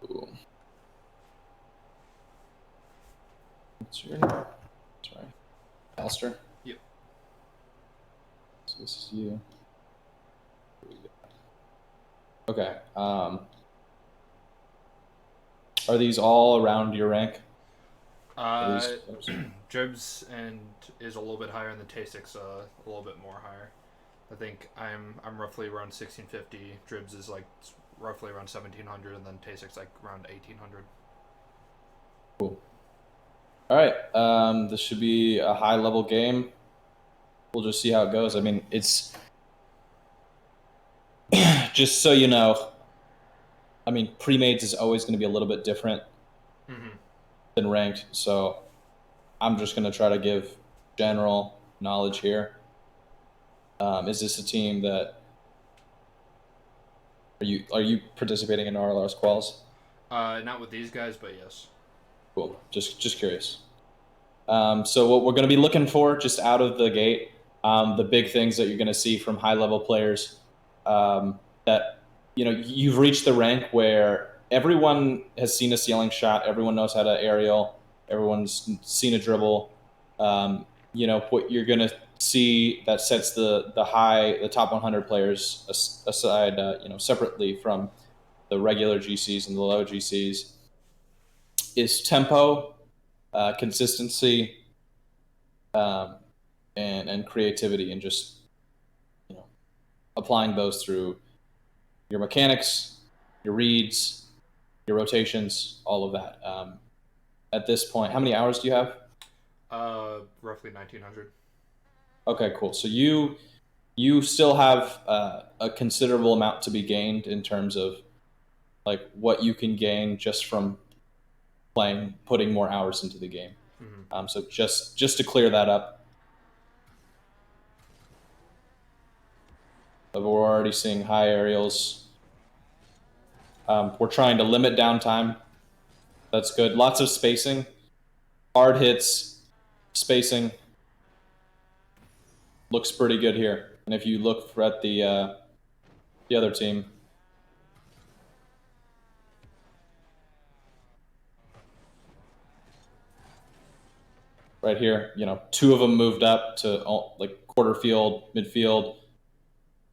Cool. What's your name? Sorry. Alistair? Yep. So this is you. Okay. Are these all around your rank? Dribs and is a little bit higher, and the Tasix a little bit more higher. I think I'm roughly around 1650. Dribs is like roughly around 1700, and then Tasix like around 1800. Cool. All right. This should be a high level game. We'll just see how it goes. I mean, it's just so you know. I mean, pre-mades is always going to be a little bit different than ranked. So I'm just going to try to give general knowledge here. Is this a team that are you participating in RLRS quals? Not with these guys, but yes. Cool. Just curious. So what we're going to be looking for just out of the gate, the big things that you're going to see from high level players, that you've reached the rank where everyone has seen a ceiling shot, everyone knows how to aerial, everyone's seen a dribble. What you're going to see that sets the top 100 players aside, separately from the regular GCs and the low GCs, is tempo, consistency, and creativity, and just applying those through your mechanics, your reads, your rotations, all of that. At this point, how many hours do you have? Roughly 1900. Okay, cool. So you still have a considerable amount to be gained in terms of like what you can gain just from putting more hours into the game. So just to clear that up, but we're already seeing high aerials. We're trying to limit downtime. That's good. Lots of spacing, hard hits, spacing. Looks pretty good here. And if you look at the other team, right here, two of them moved up to like quarter field, midfield.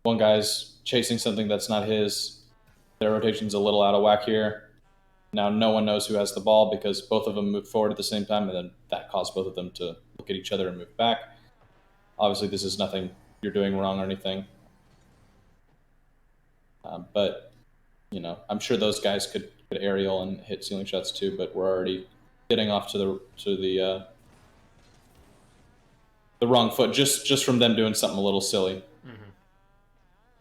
One guy's chasing something that's not his. Their rotation's a little out of whack here. Now no one knows who has the ball because both of them moved forward at the same time, and then that caused both of them to look at each other and move back. Obviously, this is nothing you're doing wrong or anything. But, I'm sure those guys could aerial and hit ceiling shots too, but we're already getting off to the wrong foot just from them doing something a little silly.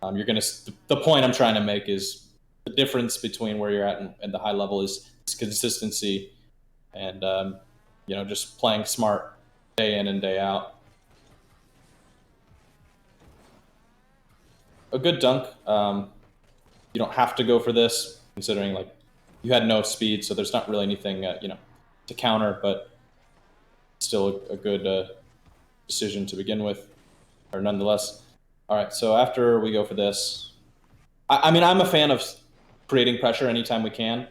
The point I'm trying to make is the difference between where you're at and the high level is consistency and, just playing smart day in and day out. A good dunk. You don't have to go for this, considering like you had no speed, so there's not really anything to counter, but still a good decision to begin with, or nonetheless. All right, so after we go for this, I mean, I'm a fan of creating pressure anytime we can.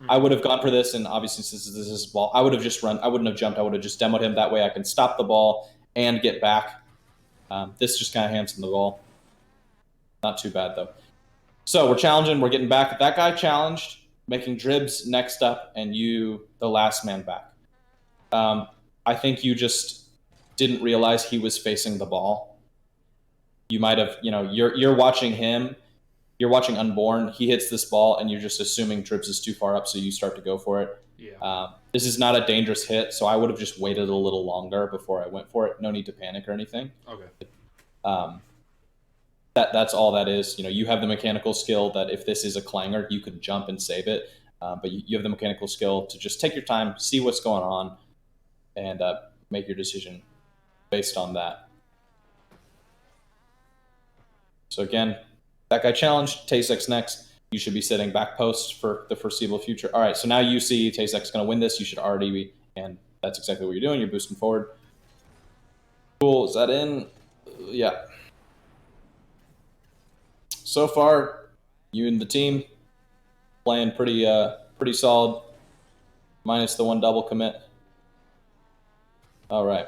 I would have gone for this, and obviously since this is ball, I would have just run. I wouldn't have jumped. I would have just demoed him. That way I can stop the ball and get back. This just kind of hands him the ball. Not too bad, though. So we're challenging. We're getting back. That guy challenged, making dribs next up, and you, the last man back. I think you just didn't realize he was facing the ball. You might have, you're watching him. You're watching Unborn. He hits this ball, and you're just assuming dribs is too far up, so you start to go for it. Yeah. This is not a dangerous hit, so I would have just waited a little longer before I went for it. No need to panic or anything. Okay. That's all that is. You have the mechanical skill that if this is a clanger, you could jump and save it. But you have the mechanical skill to just take your time, see what's going on, and make your decision based on that. So again, that guy challenged. Tasek next. You should be sitting back post for the foreseeable future. All right, so now you see Tasek's going to win this. You should already be, and that's exactly what you're doing. You're boosting forward. Cool. Is that in? Yeah. So far, you and the team playing pretty pretty solid, minus the 1 double commit. All right,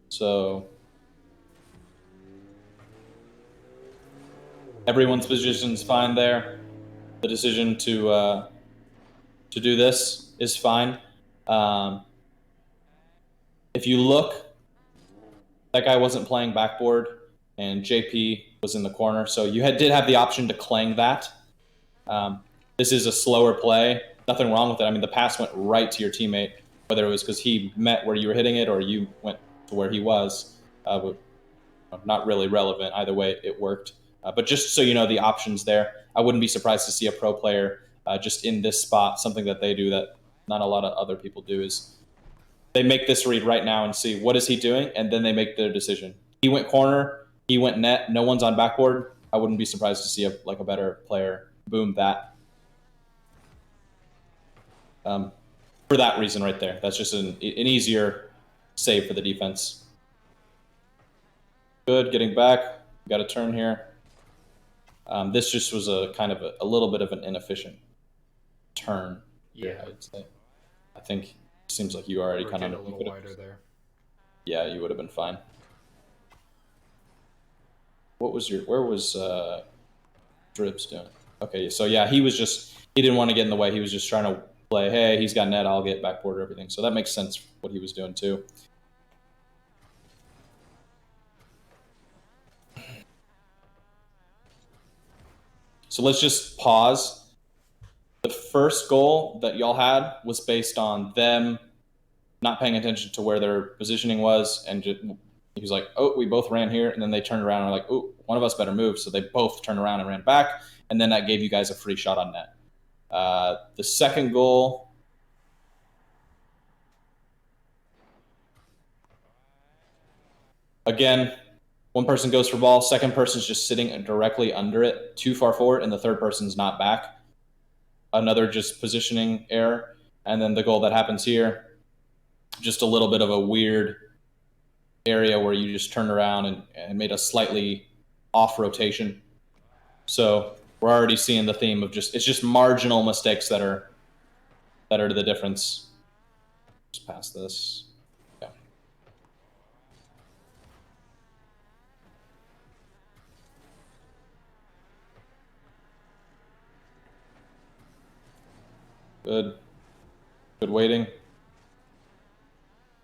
so everyone's position's fine there. The decision to do this is fine. If you look, that guy wasn't playing backboard, and JP was in the corner, so you did have the option to clang that. This is a slower play. Nothing wrong with it. I mean, the pass went right to your teammate, whether it was because he met where you were hitting it or you went to where he was. Not really relevant. Either way, it worked. But just so you know the options there, I wouldn't be surprised to see a pro player just in this spot. Something that they do that not a lot of other people do is they make this read right now and see what is he doing, and then they make their decision. He went corner, he went net, no one's on backboard. I wouldn't be surprised to see a better player boom that. For that reason right there. That's just an easier save for the defense. Good, getting back. Got a turn here. This just was a kind of a little bit of an inefficient turn. Yeah, I would say. I think it seems like you already kind of a little wider there. Yeah, you would have been fine. Where was Dribs doing? Okay, so yeah, he didn't want to get in the way. He was just trying to play, hey, he's got net, I'll get backboard or everything. So that makes sense what he was doing too. So let's just pause. The first goal that y'all had was based on them not paying attention to where their positioning was, and he was like, oh, we both ran here, and then they turned around and were like, oh, one of us better move. So they both turned around and ran back, and then that gave you guys a free shot on net. The second goal, again, one person goes for ball, second person's just sitting directly under it, too far forward, and the third person's not back. Another just positioning error. And then the goal that happens here, just a little bit of a weird area where you just turned around and made a slightly off rotation. So we're already seeing the theme of it's just marginal mistakes that are the difference. Just pass this. Yeah. Good. Good waiting.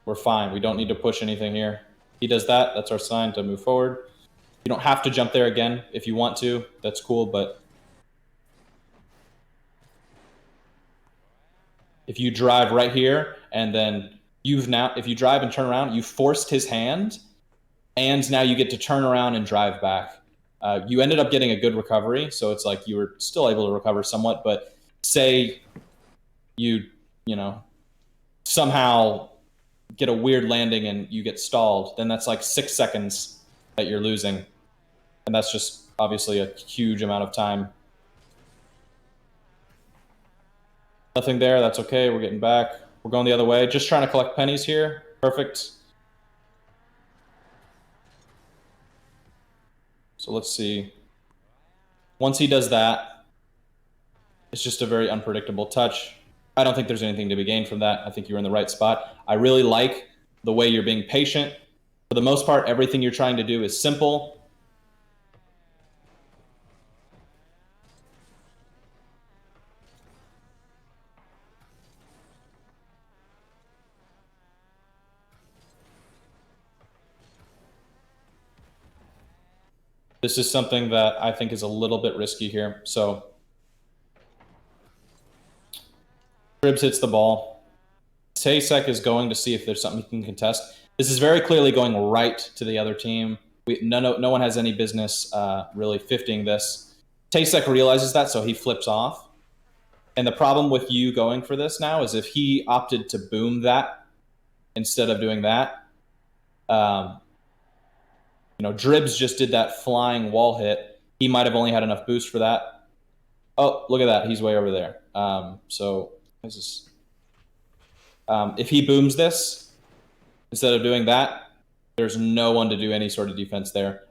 We're fine. We don't need to push anything here. He does that. That's our sign to move forward. You don't have to jump there again if you want to. That's cool, but if you drive right here and then if you drive and turn around, you forced his hand, and now you get to turn around and drive back. You ended up getting a good recovery, so it's like you were still able to recover somewhat, but say you somehow get a weird landing and you get stalled, then that's like 6 seconds that you're losing. And that's just obviously a huge amount of time. Nothing there, that's okay, we're getting back. We're going the other way, just trying to collect pennies here. Perfect. So let's see. Once he does that, it's just a very unpredictable touch. I don't think there's anything to be gained from that. I think you're in the right spot. I really like the way you're being patient. For the most part, everything you're trying to do is simple. This is something that I think is a little bit risky here. So Cribs hits the ball. Tasek is going to see if there's something he can contest. This is very clearly going right to the other team. No one has any business really 50ing this. Tasek realizes that, so he flips off. And the problem with you going for this now is if he opted to boom that instead of doing that, Dribs just did that flying wall hit. He might have only had enough boost for that. Oh, look at that. He's way over there. If he booms this, instead of doing that, there's no one to do any sort of defense there.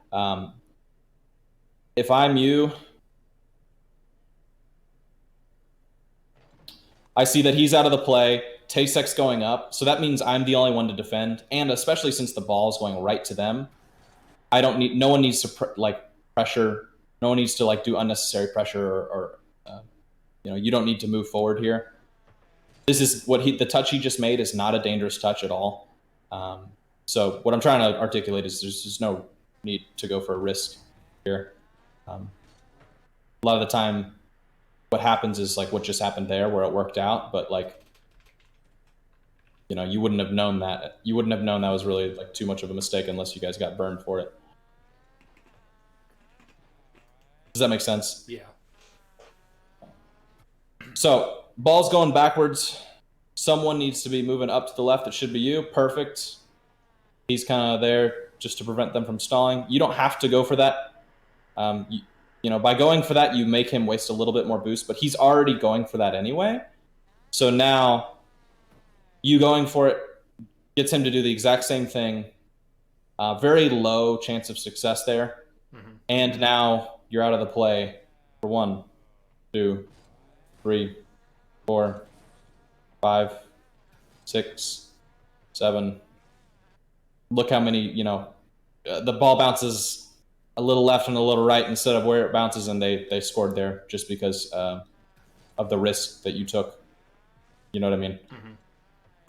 If I'm you, I see that he's out of the play. Tasek's going up, so that means I'm the only one to defend. And especially since the ball's going right to them, I don't need. No one needs to pressure. No one needs to do unnecessary pressure or you don't need to move forward here. This is the touch he just made is not a dangerous touch at all. So what I'm trying to articulate is there's just no need to go for a risk here. A lot of the time, what happens is what just happened there, where it worked out, but you wouldn't have known that. You wouldn't have known that was really too much of a mistake unless you guys got burned for it. Does that make sense? Yeah. So ball's going backwards. Someone needs to be moving up to the left. It should be you. Perfect. He's kind of there just to prevent them from stalling. You don't have to go for that. By going for that, you make him waste a little bit more boost, but he's already going for that anyway. So now you going for it gets him to do the exact same thing. Very low chance of success there. Mm-hmm. And now you're out of the play for 1, 2, 3, 4, 5, 6, 7. Look how many, the ball bounces a little left and a little right instead of where it bounces, and they scored there just because of the risk that you took. You know what I mean?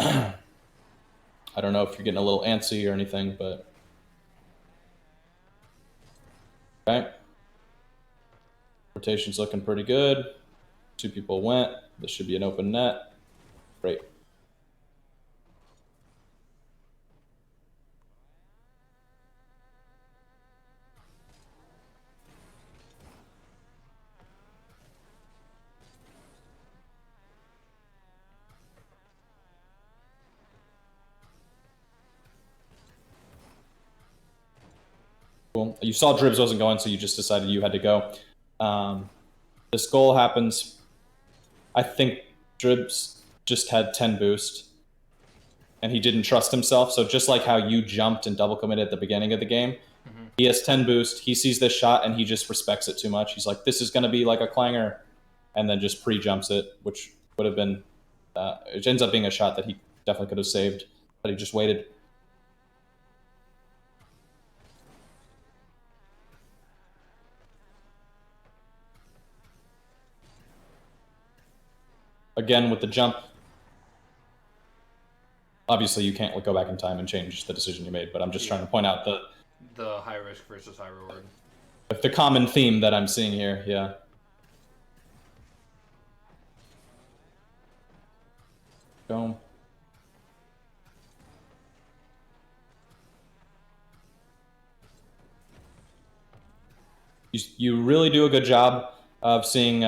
Mm-hmm. I don't know if you're getting a little antsy or anything, but okay. Rotation's looking pretty good. 2 people went. This should be an open net. Great. Cool. You saw Dribs wasn't going, so you just decided you had to go. This goal happens. I think Dribs just had 10 boost, and he didn't trust himself. So just like how you jumped and double committed at the beginning of the game, Mm-hmm. he has 10 boost. He sees this shot, and he just respects it too much. He's like, this is going to be like a clanger, and then just pre-jumps it, which would have been, it ends up being a shot that he definitely could have saved, but he just waited. Again, with the jump, obviously you can't go back in time and change the decision you made, but I'm just trying to point out the high risk versus high reward. The common theme that I'm seeing here, yeah. Go. You really do a good job of seeing,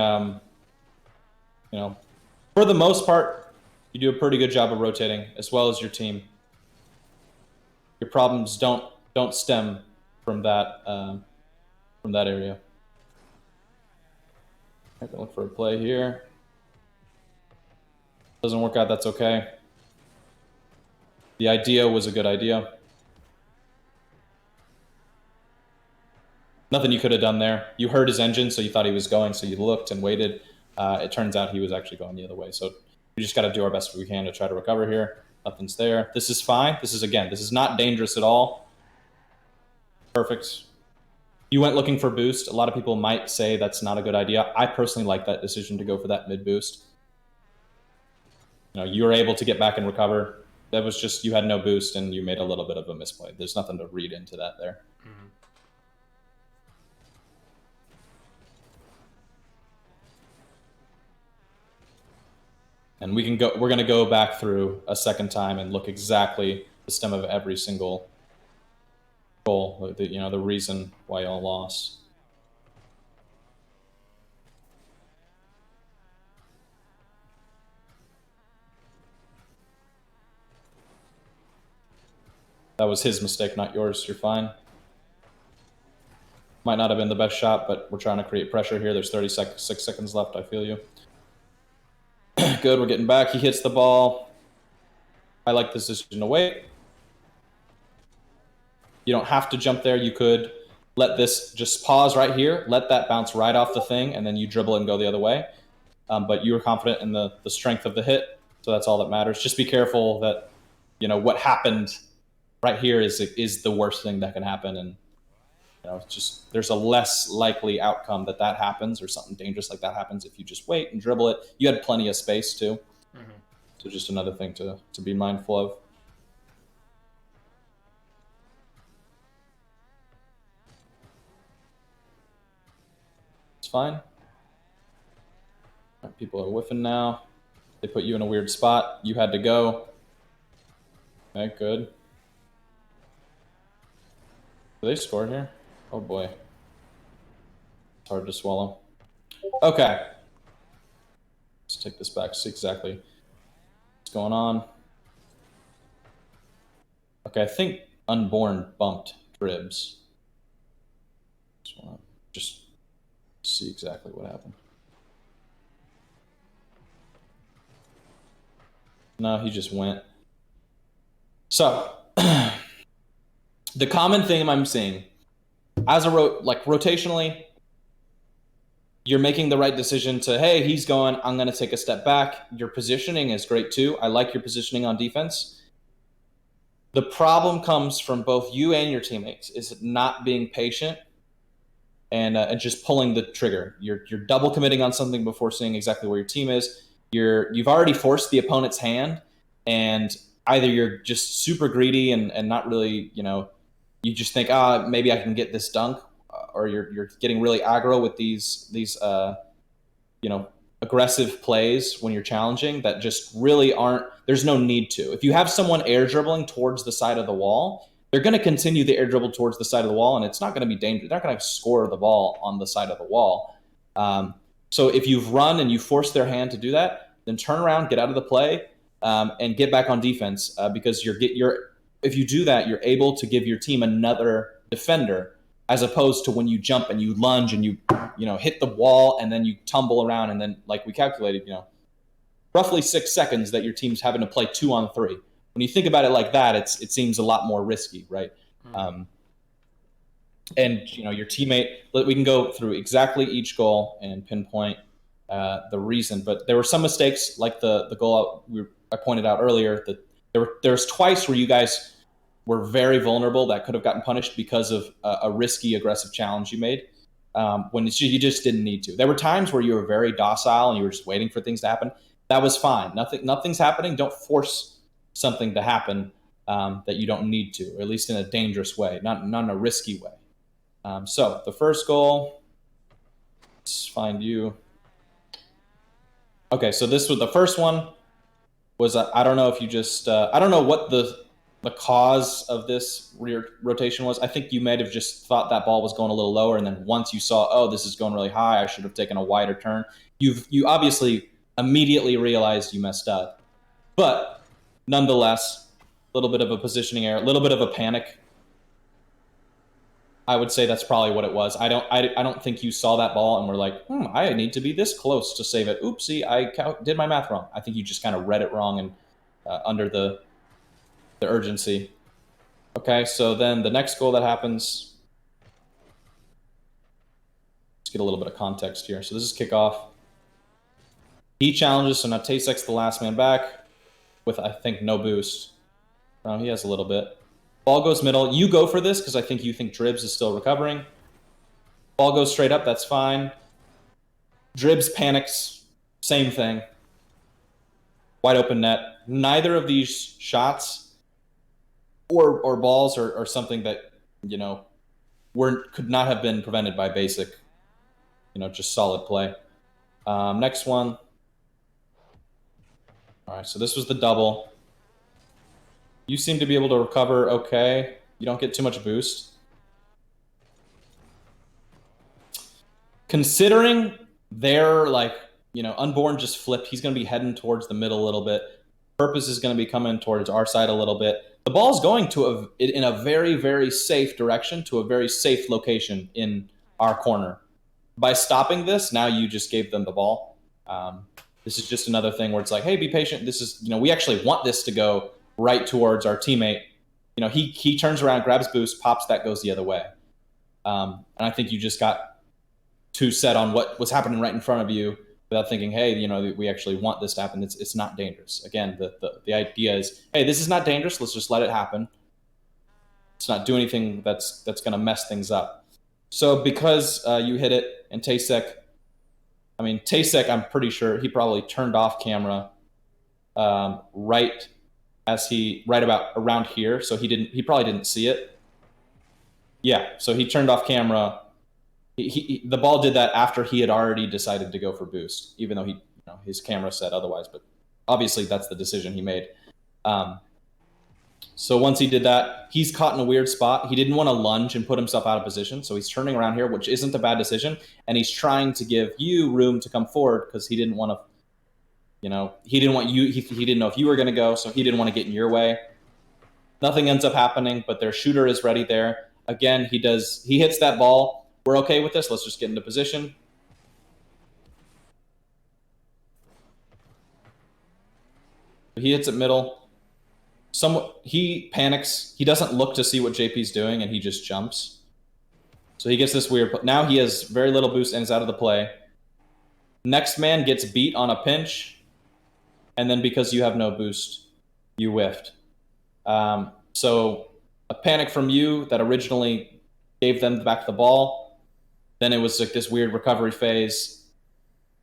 for the most part, you do a pretty good job of rotating, as well as your team. Your problems don't stem from that area. I'm gonna look for a play here. Doesn't work out, that's okay. The idea was a good idea. Nothing you could have done there. You heard his engine, so you thought he was going, so you looked and waited. It turns out he was actually going the other way. So we just got to do our best we can to try to recover here. Nothing's there. This is fine. This is not dangerous at all. Perfect. You went looking for boost. A lot of people might say that's not a good idea. I personally like that decision to go for that mid boost. You were able to get back and recover. That was just, you had no boost and you made a little bit of a misplay. There's nothing to read into that there. Mm-hmm. And we're going to go back through a second time and look exactly the stem of every single goal, the reason why y'all lost. That was his mistake, not yours. You're fine. Might not have been the best shot, but we're trying to create pressure here. There's 36 seconds left. I feel you. Good, we're getting back. He hits the ball. I like this decision to wait. You don't have to jump there. You could let this just pause right here. Let that bounce right off the thing, and then you dribble and go the other way. but you were confident in the strength of the hit, so that's all that matters. Just be careful that, you know, what happened right here is the worst thing that can happen, and you know, it's just there's a less likely outcome that happens or something dangerous like that happens if you just wait and dribble it. You had plenty of space too, so just another thing to be mindful of. It's fine. Right, people are whiffing now. They put you in a weird spot. You had to go. Okay, good. Do they score here? Oh boy. It's hard to swallow. Okay. Let's take this back, see exactly what's going on. Okay, I think Unborn bumped Dribs. Just want to just see exactly what happened. No, he just went. So, the common theme I'm seeing, as a rotationally, you're making the right decision to, hey, he's going, I'm going to take a step back. Your positioning is great too. I like your positioning on defense. The problem comes from both you and your teammates is not being patient and just pulling the trigger. You're double committing on something before seeing exactly where your team is. You've already forced the opponent's hand, and either you're just super greedy and not really, you know, you just think, maybe I can get this dunk, or you're getting really aggro with these you know, aggressive plays when you're challenging that just really aren't. There's no need to. If you have someone air dribbling towards the side of the wall, they're going to continue the air dribble towards the side of the wall, and it's not going to be dangerous. They're not going to score the ball on the side of the wall. So if you've run and you force their hand to do that, then turn around, get out of the play, and get back on defense, because if you do that, you're able to give your team another defender, as opposed to when you jump and you lunge and you hit the wall and then you tumble around, and then, like we calculated, roughly 6 seconds that your team's having to play 2-on-3. When you think about it like that, it seems a lot more risky, right? And your teammate, we can go through exactly each goal and pinpoint the reason, but there were some mistakes, like the goal I pointed out earlier, that there's twice where you guys were very vulnerable that could have gotten punished because of a risky, aggressive challenge you made, when you just didn't need to. There were times where you were very docile and you were just waiting for things to happen. That was fine. Nothing's happening. Don't force something to happen that you don't need to, or at least in a dangerous way, not in a risky way. So the first goal, let's find you. Okay, so this was the first one. I don't know if you just I don't know what the cause of this rear rotation was. I think you might have just thought that ball was going a little lower, and then once you saw, oh, this is going really high, I should have taken a wider turn. You obviously immediately realized you messed up, but nonetheless, a little bit of a positioning error, a little bit of a panic. I would say that's probably what it was. I don't think you saw that ball and were like, I need to be this close to save it. Oopsie, I did my math wrong. I think you just kind of read it wrong and under the urgency. Okay, so then the next goal that happens, let's get a little bit of context here. So this is kickoff. He challenges, so now Tasek's the last man back with, I think, no boost. No, he has a little bit. Ball goes middle. You go for this because I think you think Dribs is still recovering. Ball goes straight up. That's fine. Dribs panics. Same thing. Wide open net. Neither of these shots or balls are something that, could not have been prevented by basic, just solid play. Next one. All right, so this was the double. You seem to be able to recover okay. You don't get too much boost. Considering they're Unborn just flipped, he's going to be heading towards the middle a little bit. Purpose is going to be coming towards our side a little bit. The ball's going in a very, very safe direction to a very safe location in our corner. By stopping this, now you just gave them the ball. This is just another thing where it's like, hey, be patient. This is, we actually want this to go right towards our teammate. He turns around, grabs boost, pops, that goes the other way. And I think you just got too set on what was happening right in front of you without thinking, hey, you know, we actually want this to happen. It's not dangerous. Again, the idea is, hey, this is not dangerous. Let's just let it happen. Let's not do anything that's going to mess things up. So because you hit it, and Tasek, I mean, Tasek, I'm pretty sure he probably turned off camera right about around here, so he probably didn't see it. Yeah, so he turned off camera. The ball did that after he had already decided to go for boost, even though his camera said otherwise. But obviously, that's the decision he made. So once he did that, he's caught in a weird spot. He didn't want to lunge and put himself out of position, so he's turning around here, which isn't a bad decision. And he's trying to give you room to come forward because he didn't want to. He didn't want you. He didn't know if you were going to go, so he didn't want to get in your way. Nothing ends up happening, but their shooter is ready there. Again, he hits that ball. We're okay with this. Let's just get into position. He hits it middle. He panics. He doesn't look to see what JP's doing, and he just jumps. So he gets this weird. Now he has very little boost and is out of the play. Next man gets beat on a pinch, and then because you have no boost, you whiffed. So a panic from you that originally gave them back the ball. Then it was like this weird recovery phase.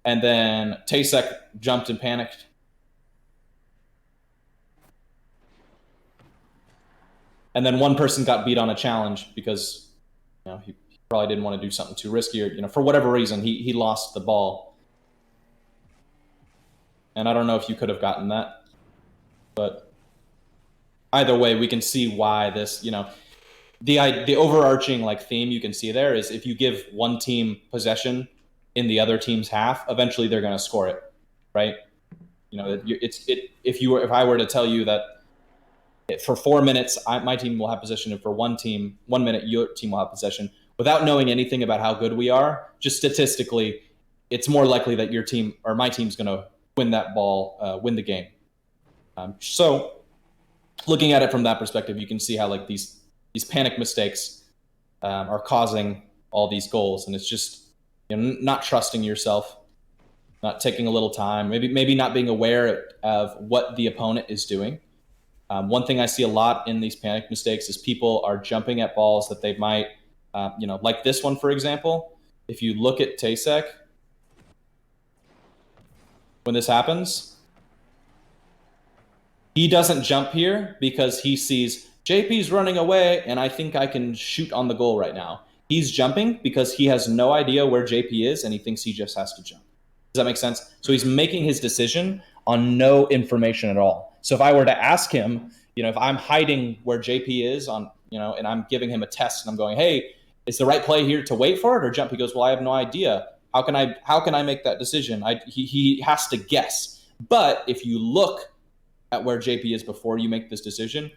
And then Tasek jumped and panicked. And then one person got beat on a challenge because he probably didn't want to do something too risky, or for whatever reason he lost the ball. And I don't know if you could have gotten that, but either way, we can see why this, the overarching theme you can see there is if you give one team possession in the other team's half, eventually they're going to score it, right? If I were to tell you that for 4 minutes my team will have possession, and for 1 minute your team will have possession, without knowing anything about how good we are, just statistically, it's more likely that your team or my team's going to win that ball, win the game. So looking at it from that perspective, you can see how these panic mistakes are causing all these goals, and it's just not trusting yourself, not taking a little time, maybe not being aware of what the opponent is doing. One thing I see a lot in these panic mistakes is people are jumping at balls that they might, like this one, for example. If you look at Tasek, when this happens, he doesn't jump here because he sees JP's running away and I think I can shoot on the goal right now. He's jumping because he has no idea where JP is and he thinks he just has to jump. Does that make sense? So he's making his decision on no information at all. So if I were to ask him, if I'm hiding where JP is and I'm giving him a test and I'm going, hey, is the right play here to wait for it or jump? He goes, well, I have no idea. How can I make that decision? He has to guess. But if you look at where JP is before you make this decision,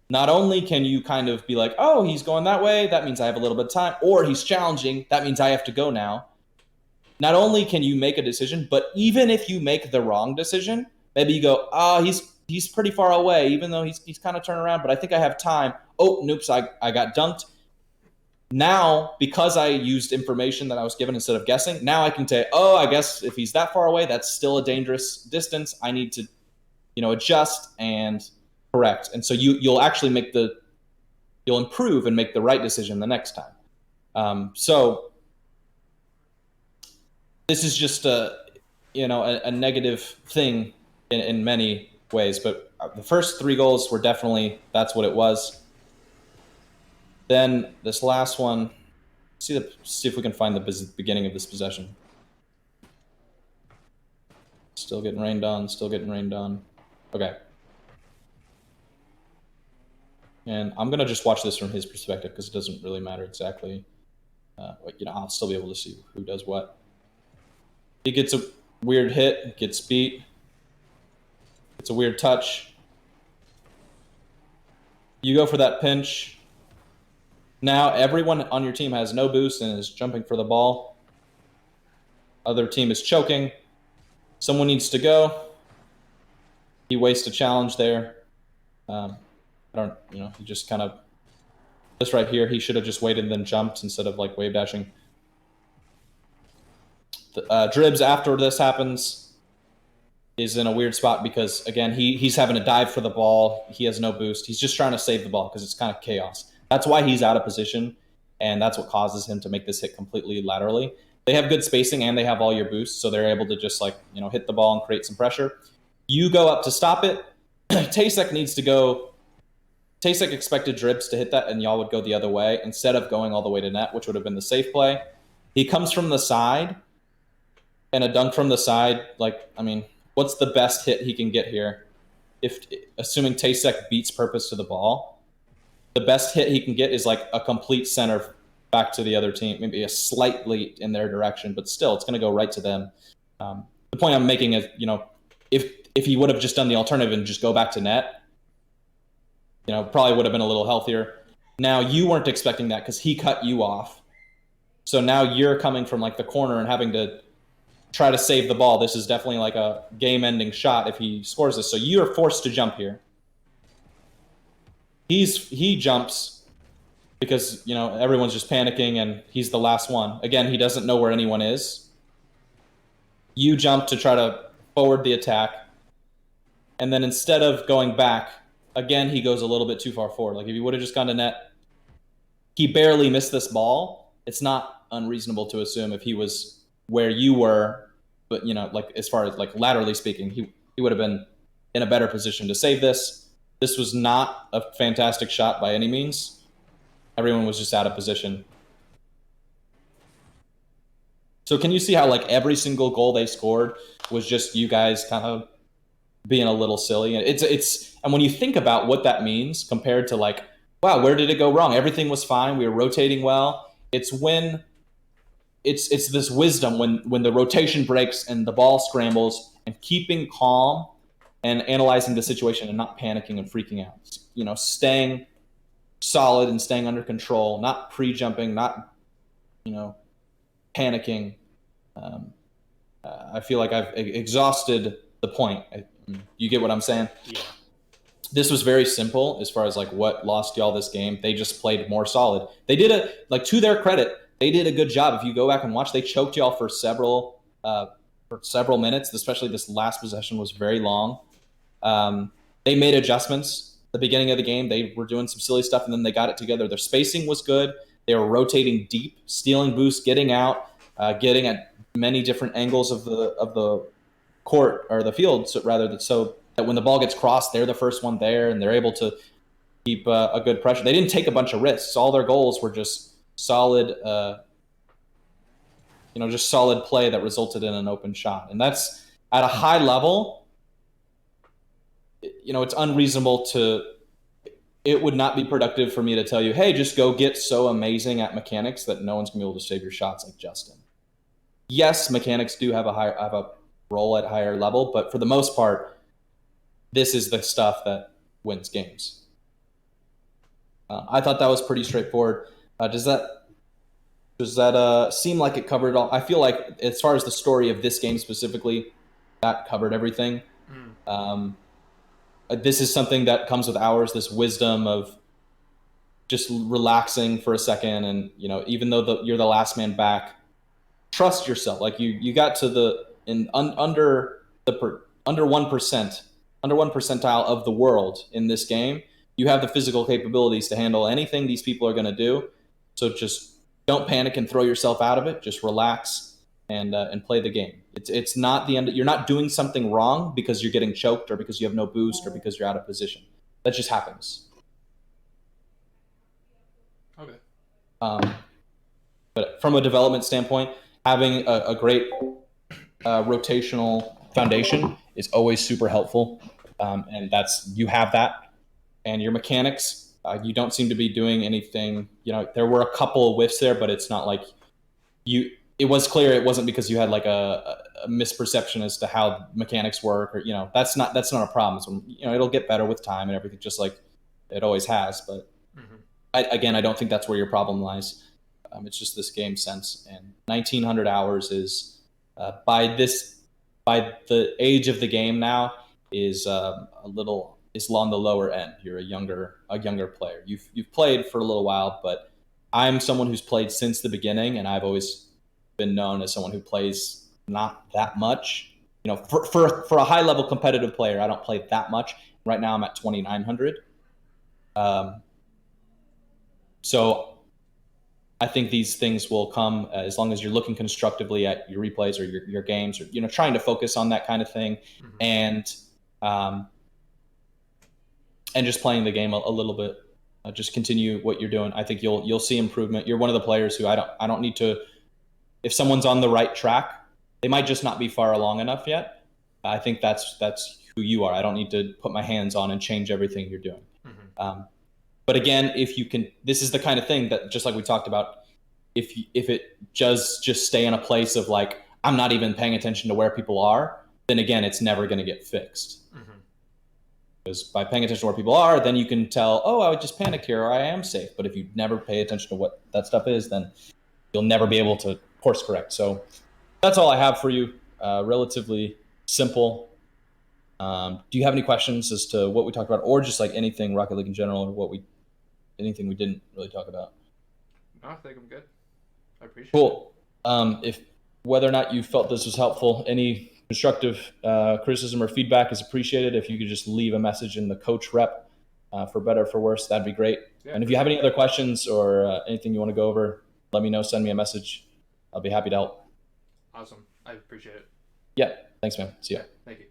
not only can you kind of be like, oh, he's going that way, that means I have a little bit of time, or he's challenging, that means I have to go now. Not only can you make a decision, but even if you make the wrong decision, maybe you go, he's pretty far away, even though he's kind of turned around, but I think I have time. Oh, noops, I got dunked. Now, because I used information that I was given instead of guessing, now I can say, oh, I guess if he's that far away, that's still a dangerous distance. I need to, adjust and correct. And so you'll actually you'll improve and make the right decision the next time. So this is just a negative thing in many ways, but the first 3 goals were definitely, that's what it was. Then this last one, see if we can find the beginning of this possession. Still getting rained on. Okay. And I'm going to just watch this from his perspective because it doesn't really matter exactly. I'll still be able to see who does what. He gets a weird hit, gets beat. It's a weird touch. You go for that pinch. Now everyone on your team has no boost and is jumping for the ball. Other team is choking. Someone needs to go. He wastes a challenge there. He just kind of, this right here, he should have just waited and then jumped instead of wave dashing. Dribs, after this happens, is in a weird spot because, again, he's having to dive for the ball. He has no boost. He's just trying to save the ball because it's kind of chaos. That's why he's out of position, and that's what causes him to make this hit completely laterally. They have good spacing, and they have all your boosts, so they're able to just, like, you know, hit the ball and create some pressure. You go up to stop it. Tasek needs to go. Tasek expected Dribs to hit that, and y'all would go the other way instead of going all the way to net, which would have been the safe play. He comes from the side, and a dunk from the side, like, I mean, what's the best hit he can get here? If assuming Tasek beats purpose to the ball, the best hit he can get is like a complete center back to the other team, maybe a slight lead in their direction, but still, it's going to go right to them. The point I'm making is, you know, if he would have just done the alternative and just go back to net, you know, probably would have been a little healthier. Now, you weren't expecting that because he cut you off. So now you're coming from like the corner and having to try to save the ball. This is definitely like a game-ending shot if he scores this. So you're forced to jump here. He jumps because, you know, everyone's just panicking and he's the last one. Again, he doesn't know where anyone is. You jump to try to forward the attack. And then instead of going back, again, he goes a little bit too far forward. Like if he would have just gone to net, he barely missed this ball. It's not unreasonable to assume if he was where you were, but, you know, like as far as like laterally speaking, he would have been in a better position to save this. This was not a fantastic shot by any means. Everyone was just out of position. So can you see how like every single goal they scored was just you guys kind of being a little silly? And and when you think about what that means compared to like, wow, where did it go wrong? Everything was fine. We were rotating well. It's when it's this wisdom when the rotation breaks and the ball scrambles and keeping calm and analyzing the situation and not panicking and freaking out. You know, staying solid and staying under control, not pre-jumping, not, you know, panicking. I feel like I've exhausted the point. You get what I'm saying? Yeah. This was very simple as far as like what lost y'all this game. They just played more solid. They did to their credit, they did a good job. If you go back and watch, they choked y'all for several minutes. Especially this last possession was very long. They made adjustments at the beginning of the game. They were doing some silly stuff, and then they got it together. Their spacing was good. They were rotating deep, stealing boosts, getting out, getting at many different angles of the court or the field, so that when the ball gets crossed, they're the first one there, and they're able to keep a good pressure. They didn't take a bunch of risks. All their goals were just solid, just solid play that resulted in an open shot. And that's at a high level. You know, it's unreasonable it would not be productive for me to tell you, hey, just go get so amazing at mechanics that no one's gonna be able to save your shots like Justin. Yes, mechanics do have a role at higher level, but for the most part, this is the stuff that wins games. I thought that was pretty straightforward. Does that seem like it covered it all? I feel like as far as the story of this game specifically, that covered everything. This is something that comes with hours, this wisdom of just relaxing for a second. And, you know, even though you're the last man back, trust yourself. Like you got to under 1%, under 1 percentile of the world in this game. You have the physical capabilities to handle anything these people are going to do. So just don't panic and throw yourself out of it. Just relax and play the game. It's not the end. You're not doing something wrong because you're getting choked or because you have no boost or because you're out of position. That just happens. Okay. But from a development standpoint, having a great rotational foundation is always super helpful. And you have that. And your mechanics, you don't seem to be doing anything. You know, there were a couple of whiffs there, but it's not like it was clear it wasn't because you had like a misperception as to how mechanics work, or, you know, that's not a problem. So, you know, it'll get better with time and everything, just like it always has. But I don't think that's where your problem lies. It's just this game sense, and 1,900 hours is by the age of the game now is is on the lower end. You're a younger player. You've played for a little while, but I'm someone who's played since the beginning, and I've always been known as someone who plays not that much. You know, for a high level competitive player, I don't play that much. Right now, I'm at 2,900. So I think these things will come as long as you're looking constructively at your replays or your games, or trying to focus on that kind of thing, and just playing the game a little bit. Just continue what you're doing. I think you'll see improvement. You're one of the players who I don't need to. If someone's on the right track, they might just not be far along enough yet. I think that's who you are. I don't need to put my hands on and change everything you're doing. But again, if you can, this is the kind of thing that, just like we talked about, if it does just stay in a place of like, I'm not even paying attention to where people are, then again, it's never going to get fixed. Because by paying attention to where people are, then you can tell, oh, I would just panic here, or I am safe. But if you never pay attention to what that stuff is, then you'll never be able to course correct. So that's all I have for you. Relatively simple. Do you have any questions as to what we talked about, or just like anything Rocket League in general, or anything we didn't really talk about? No, I think I'm good. I appreciate it. Cool. If whether or not you felt this was helpful, any constructive criticism or feedback is appreciated. If you could just leave a message in the coach rep, for better or for worse, that'd be great. Yeah, and if you have any other questions or anything you want to go over, let me know. Send me a message. I'll be happy to help. Awesome. I appreciate it. Yeah. Thanks, man. See ya. Thank you.